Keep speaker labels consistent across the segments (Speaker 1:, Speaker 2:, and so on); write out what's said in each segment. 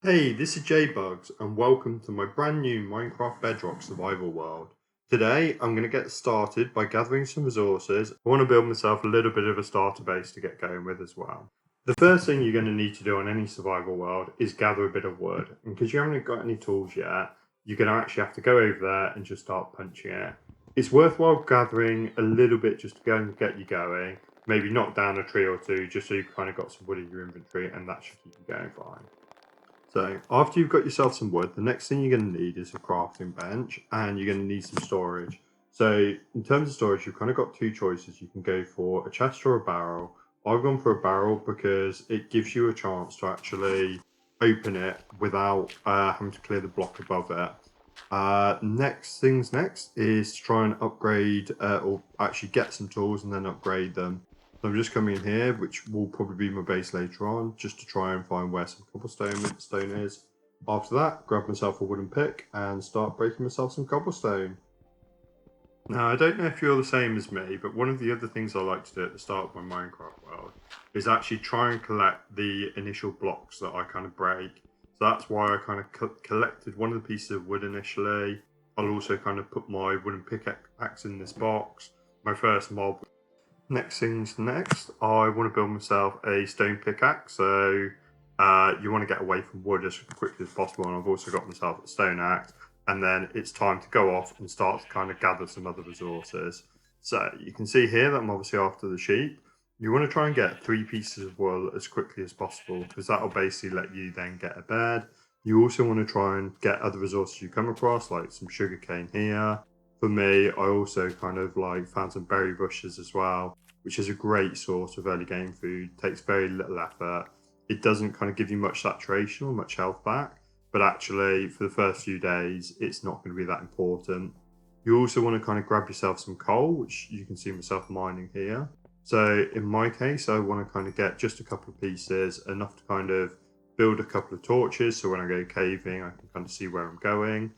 Speaker 1: Hey, this is JBugs, and welcome to my brand new Minecraft Bedrock survival world. Today, I'm going to get started by gathering some resources. I want to build myself a little bit of a starter base to get going with as well. The first thing you're going to need to do on any survival world is gather a bit of wood. And because you haven't got any tools yet, you're going to actually have to go over there and just start punching it. It's worthwhile gathering a little bit just to go and get you going. Maybe knock down a tree or two just so you've kind of got some wood in your inventory, and that should keep you going fine. So after you've got yourself some wood, the next thing you're going to need is a crafting bench, and you're going to need some storage. So in terms of storage, you've kind of got two choices. You can go for a chest or a barrel. I've gone for a barrel because it gives you a chance to actually open it without having to clear the block above it. Next things next is to try and upgrade or actually get some tools and then upgrade them. So I'm just coming in here, which will probably be my base later on, just to try and find where some cobblestone is. After that, grab myself a wooden pick and start breaking myself some cobblestone. Now, I don't know if you're the same as me, but one of the other things I like to do at the start of my Minecraft world is actually try and collect the initial blocks that I kind of break. So that's why I kind of collected one of the pieces of wood initially. I'll also kind of put my wooden pickaxe in this box. My first mob. Next things next, I want to build myself a stone pickaxe. So you want to get away from wood as quickly as possible. And I've also got myself a stone axe. And then it's time to go off and start to kind of gather some other resources. So you can see here that I'm obviously after the sheep. You want to try and get 3 pieces of wool as quickly as possible because that'll basically let you then get a bed. You also want to try and get other resources you come across, like some sugarcane here. For me, I also kind of like found some berry bushes as well, which is a great source of early game food. Takes very little effort. It doesn't kind of give you much saturation or much health back, but actually for the first few days, it's not going to be that important. You also want to kind of grab yourself some coal, which you can see myself mining here. So in my case, I want to kind of get just a couple of pieces, enough to kind of build a couple of torches. So when I go caving, I can kind of see where I'm going.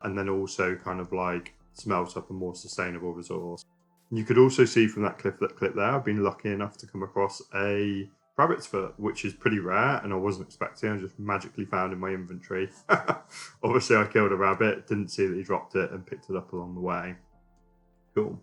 Speaker 1: And then also kind of like smelt up a more sustainable resource. You could also see from that clip there, I've been lucky enough to come across a rabbit's foot, which is pretty rare and I wasn't expecting. I just magically found in my inventory. Obviously, I killed a rabbit, didn't see that he dropped it, and picked it up along the way. Cool.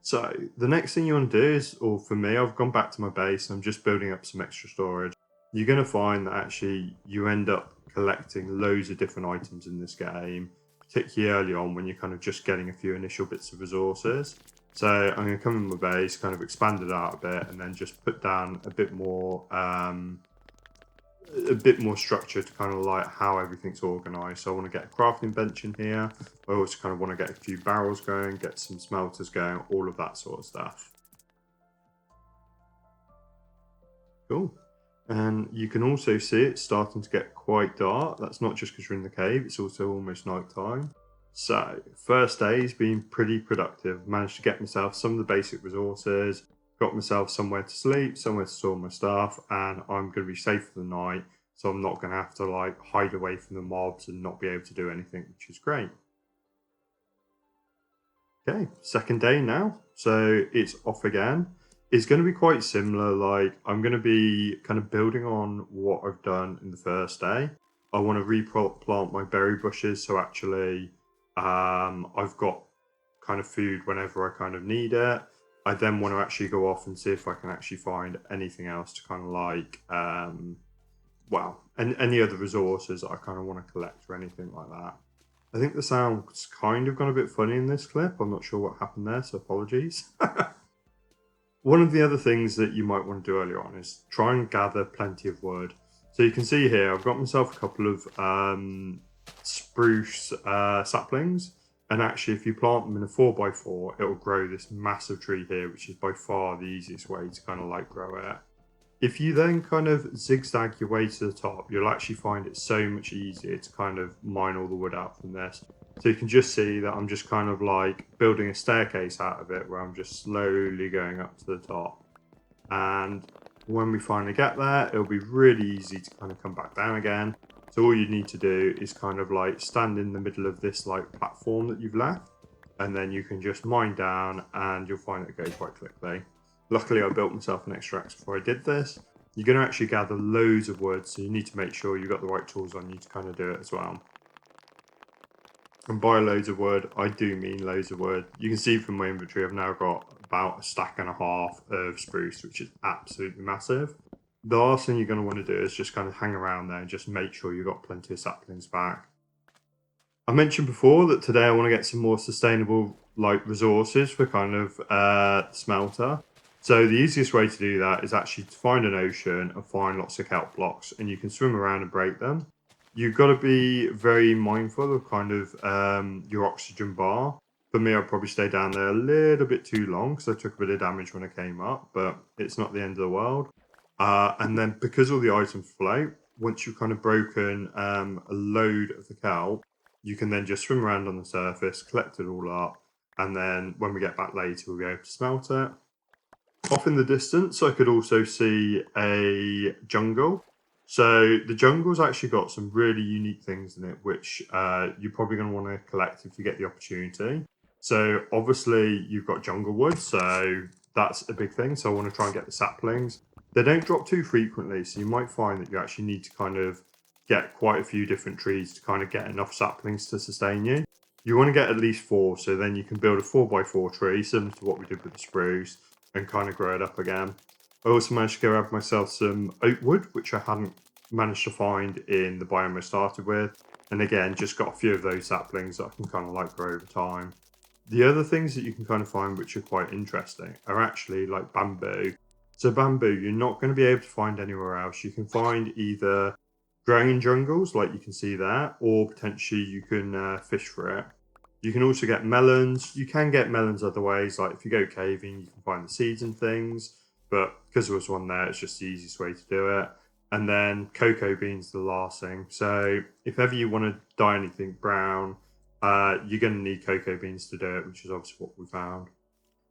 Speaker 1: So the next thing you want to do is, or for me, I've gone back to my base and I'm just building up some extra storage. You're going to find that actually you end up collecting loads of different items in this game, particularly early on when you're kind of just getting a few initial bits of resources. So I'm going to come in my base, kind of expand it out a bit, and then just put down a bit more structure to kind of like how everything's organized. So I want to get a crafting bench in here. I also kind of want to get a few barrels going, get some smelters going, all of that sort of stuff. Cool. And you can also see it's starting to get quite dark. That's not just because you're in the cave, it's also almost night time. So, first day's been pretty productive. Managed to get myself some of the basic resources, got myself somewhere to sleep, somewhere to store my stuff, and I'm going to be safe for the night. So I'm not going to have to like hide away from the mobs and not be able to do anything, which is great. Okay, second day now. So it's off again. It's going to be quite similar. Like, I'm going to be kind of building on what I've done in the first day. I want to replant my berry bushes. So actually, I've got kind of food whenever I kind of need it. I then want to actually go off and see if I can actually find anything else to kind of like, well, and any other resources that I kind of want to collect or anything like that. I think the sound's kind of gone a bit funny in this clip. I'm not sure what happened there, so apologies. One of the other things that you might want to do earlier on is try and gather plenty of wood. So you can see here, I've got myself a couple of spruce saplings. And actually, if you plant them in a 4x4, it'll grow this massive tree here, which is by far the easiest way to kind of like grow it. If you then kind of zigzag your way to the top, you'll actually find it so much easier to kind of mine all the wood out from this. So you can just see that I'm just kind of like building a staircase out of it where I'm just slowly going up to the top. And when we finally get there, it'll be really easy to kind of come back down again. So all you need to do is kind of like stand in the middle of this like platform that you've left, and then you can just mine down and you'll find it goes quite quickly. Luckily, I built myself an extra axe before I did this, you're going to actually gather loads of wood, so you need to make sure you've got the right tools on you to kind of do it as well. And by loads of wood, I do mean loads of wood. You can see from my inventory, I've now got about a stack and a half of spruce, which is absolutely massive. The last thing you're going to want to do is just kind of hang around there and just make sure you've got plenty of saplings back. I mentioned before that today I want to get some more sustainable resources for kind of smelter. So the easiest way to do that is actually to find an ocean and find lots of kelp blocks, and you can swim around and break them. You've got to be very mindful of kind of your oxygen bar. For me, I'd probably stay down there a little bit too long because I took a bit of damage when I came up, but it's not the end of the world. And then because all the items float, once you've kind of broken a load of the kelp, you can then just swim around on the surface, collect it all up, and then when we get back later, we'll be able to smelt it. Off in the distance, I could also see a jungle. So the jungle's actually got some really unique things in it, which you're probably going to want to collect if you get the opportunity. So obviously you've got jungle wood, so that's a big thing. So I want to try and get the saplings. They don't drop too frequently, so you might find that you actually need to kind of get quite a few different trees to kind of get enough saplings to sustain you. You want to get at least 4, so then you can build a 4x4 tree, similar to what we did with the spruce, and kind of grow it up again. I also managed to go grab myself some oak wood, which I hadn't managed to find in the biome I started with. And again, just got a few of those saplings that I can kind of like grow over time. The other things that you can kind of find which are quite interesting are actually like bamboo. So bamboo, you're not going to be able to find anywhere else. You can find either growing in jungles, like you can see there, or potentially you can fish for it. You can also get melons. You can get melons other ways, like if you go caving, you can find the seeds and things. But because there was one there, it's just the easiest way to do it. And then cocoa beans, the last thing. So if ever you want to dye anything brown, you're going to need cocoa beans to do it, which is obviously what we found.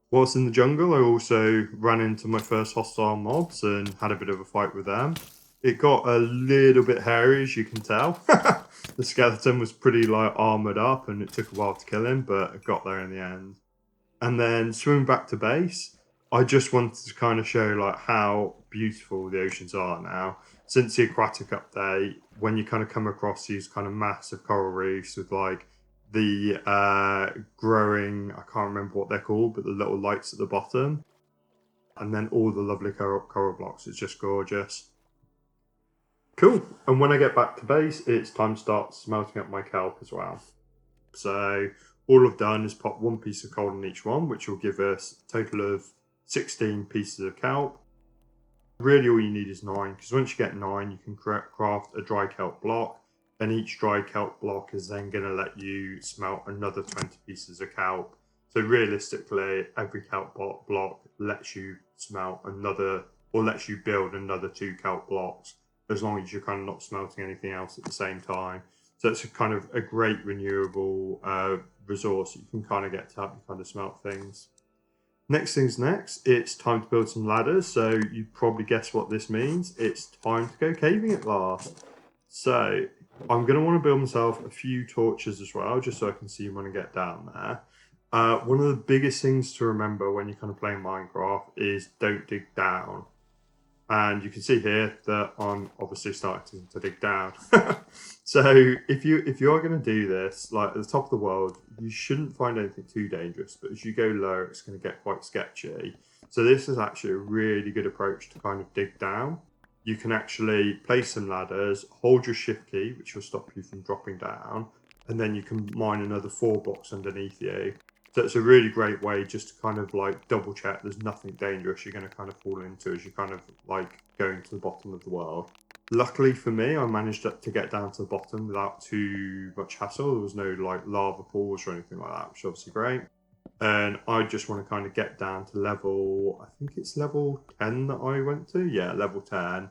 Speaker 1: Whilst in the jungle, I also ran into my first hostile mobs and had a bit of a fight with them. It got a little bit hairy, as you can tell. The skeleton was pretty armored up, and it took a while to kill him, but it got there in the end. And then swimming back to base, I just wanted to kind of show how beautiful the oceans are now. Since the aquatic update, when you kind of come across these kind of massive coral reefs with the growing, I can't remember what they're called, but the little lights at the bottom, and then all the lovely coral blocks, it's just gorgeous. Cool. And when I get back to base, it's time to start smelting up my kelp as well. So all I've done is pop 1 piece of coal in each one, which will give us a total of 16 pieces of kelp. Really all you need is 9, because once you get 9, you can craft a dry kelp block, and each dry kelp block is then going to let you smelt another 20 pieces of kelp. So realistically, every kelp block lets you smelt another, or lets you build another 2 kelp blocks, as long as you're kind of not smelting anything else at the same time. So it's a kind of a great renewable resource you can kind of get to help you kind of smelt things. Next thing's next, it's time to build some ladders. So you probably guess what this means. It's time to go caving at last. So I'm going to want to build myself a few torches as well, just so I can see when I get down there. One of the biggest things to remember when you're kind of playing Minecraft is don't dig down. And you can see here that I'm obviously starting to dig down. So if you are going to do this, like at the top of the world, you shouldn't find anything too dangerous. But as you go lower, it's going to get quite sketchy. So this is actually a really good approach to kind of dig down. You can actually place some ladders, hold your shift key, which will stop you from dropping down, and then you can mine another 4 blocks underneath you. So it's a really great way just to kind of double check there's nothing dangerous you're going to kind of fall into as you kind of going to the bottom of the world. Luckily for me, I managed to get down to the bottom without too much hassle. There was no lava pools or anything like that, which is obviously great. And I just want to kind of get down to level, I think it's level 10 that I went to. Yeah, level 10.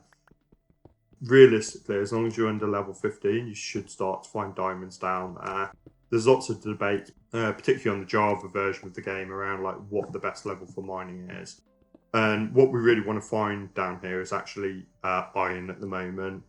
Speaker 1: Realistically, as long as you're under level 15, you should start to find diamonds down there. There's lots of debate, particularly on the Java version of the game, around what the best level for mining is. And what we really want to find down here is actually iron at the moment.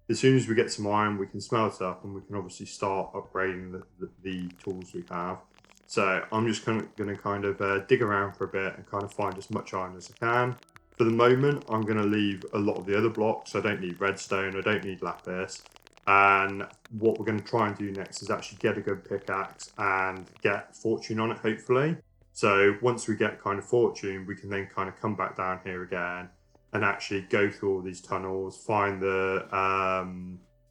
Speaker 1: As soon as we get some iron, we can smelt it up, and we can obviously start upgrading the tools we have. So I'm just going to dig around for a bit and kind of find as much iron as I can. For the moment, I'm going to leave a lot of the other blocks. I don't need redstone, I don't need lapis. And what we're going to try and do next is actually get a good pickaxe and get fortune on it, hopefully. So once we get kind of fortune, we can then kind of come back down here again and actually go through all these tunnels, find the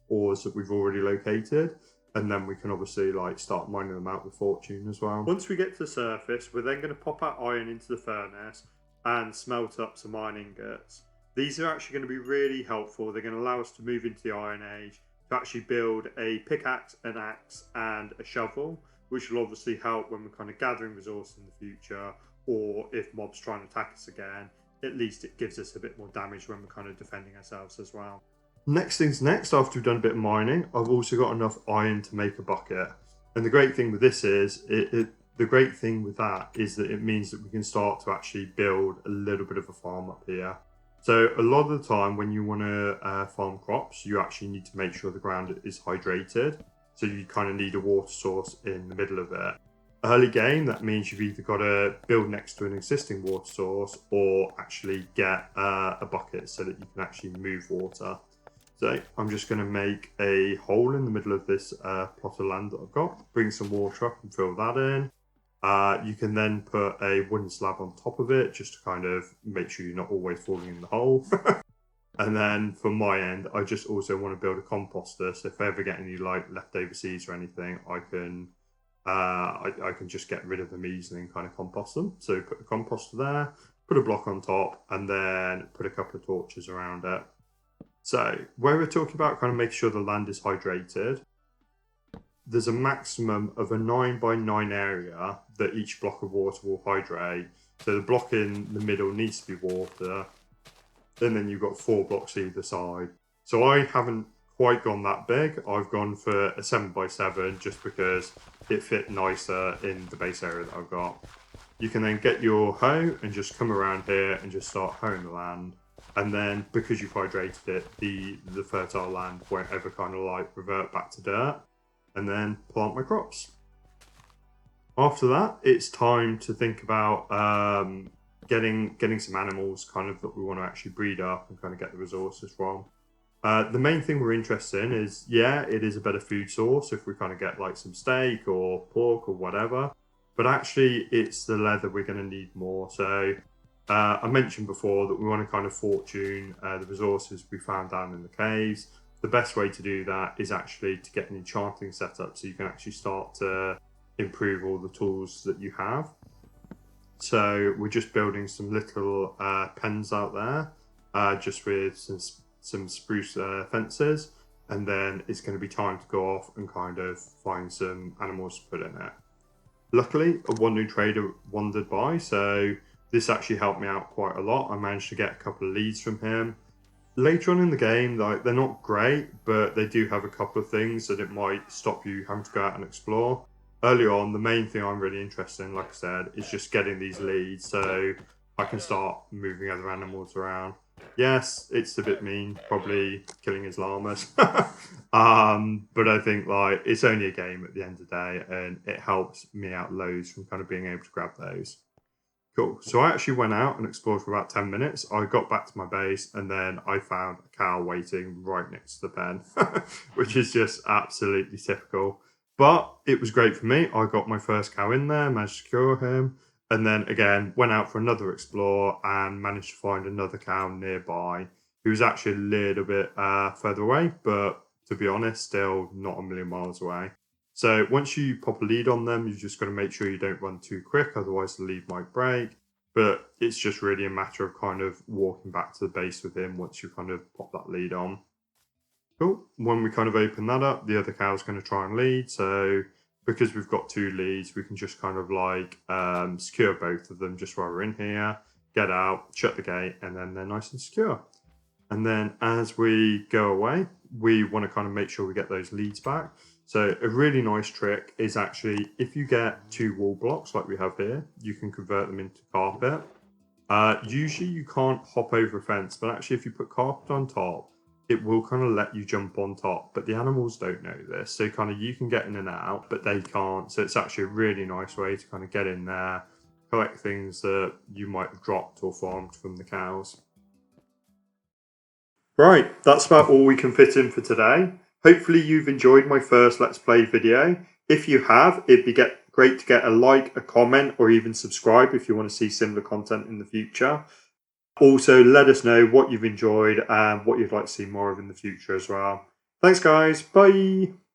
Speaker 1: ores that we've already located, and then we can obviously like start mining them out with fortune as well. Once we get to the surface, we're then going to pop our iron into the furnace and smelt up some iron ingots. These are actually going to be really helpful. They're going to allow us to move into the Iron Age, to actually build a pickaxe, an axe, and a shovel, which will obviously help when we're kind of gathering resources in the future, or if mobs try and attack us again. At least it gives us a bit more damage when we're kind of defending ourselves as well. Next things next, after we've done a bit of mining, I've also got enough iron to make a bucket. And the great thing with this is, the great thing with that is that it means that we can start to actually build a little bit of a farm up here. So a lot of the time when you want to farm crops, you actually need to make sure the ground is hydrated. So you kind of need a water source in the middle of it. Early game, that means you've either got to build next to an existing water source or actually get a bucket so that you can actually move water. So I'm just going to make a hole in the middle of this plot of land that I've got, bring some water up and fill that in. You can then put a wooden slab on top of it just to kind of make sure you're not always falling in the hole. And then from my end, I just also want to build a composter. So if I ever get any like leftover seeds or anything, I can just get rid of them easily and kind of compost them. So put the composter there, put a block on top, and then put a couple of torches around it. So where we're talking about kind of making sure the land is hydrated, there's a maximum of a 9 by 9 area that each block of water will hydrate. So the block in the middle needs to be water, and then you've got 4 blocks either side. So I haven't quite gone that big. I've gone for a 7 by 7 just because it fit nicer in the base area that I've got. You can then get your hoe and just come around here and just start hoeing the land. And then because you've hydrated it, the fertile land won't ever kind of like revert back to dirt. And then plant my crops. After that, it's time to think about getting some animals kind of that we want to actually breed up and kind of get the resources from. The main thing we're interested in is, yeah, it is a better food source if we kind of get like some steak or pork or whatever. But actually, it's the leather we're going to need more. So I mentioned before that we want to kind of fortune the resources we found down in the caves. The best way to do that is actually to get an enchanting setup so you can actually start to improve all the tools that you have. So we're just building some little pens out there, just with some spruce fences, and then it's going to be time to go off and kind of find some animals to put in it. Luckily, a wandering trader wandered by, so this actually helped me out quite a lot. I managed to get a couple of leads from him. Later on in the game, like, they're not great, but they do have a couple of things that it might stop you having to go out and explore. Early on, the main thing I'm really interested in, like I said, is just getting these leads so I can start moving other animals around. Yes, it's a bit mean, probably killing his llamas. But I think like it's only a game at the end of the day, and it helps me out loads from kind of being able to grab those. Cool. So I actually went out and explored for about 10 minutes. I got back to my base and then I found a cow waiting right next to the pen, which is just absolutely typical. But it was great for me. I got my first cow in there, managed to secure him, and then again went out for another explore and managed to find another cow nearby who was actually a little bit further away, but to be honest, still not a million miles away. So once you pop a lead on them, you've just got to make sure you don't run too quick, otherwise the lead might break. But it's just really a matter of kind of walking back to the base with him once you kind of pop that lead on. Cool. When we kind of open that up, the other cow's going to try and lead. So because we've got 2 leads, we can just kind of like secure both of them just while we're in here, get out, shut the gate, and then they're nice and secure. And then as we go away, we want to kind of make sure we get those leads back. So a really nice trick is actually if you get 2 wall blocks like we have here, you can convert them into carpet. Usually you can't hop over a fence, but actually if you put carpet on top, it will kind of let you jump on top. But the animals don't know this. So kind of you can get in and out, but they can't. So it's actually a really nice way to kind of get in there, collect things that you might have dropped or farmed from the cows. Right, that's about all we can fit in for today. Hopefully you've enjoyed my first Let's Play video. If you have, it'd be great to get a like, a comment, or even subscribe if you want to see similar content in the future. Also, let us know what you've enjoyed and what you'd like to see more of in the future as well. Thanks guys, bye!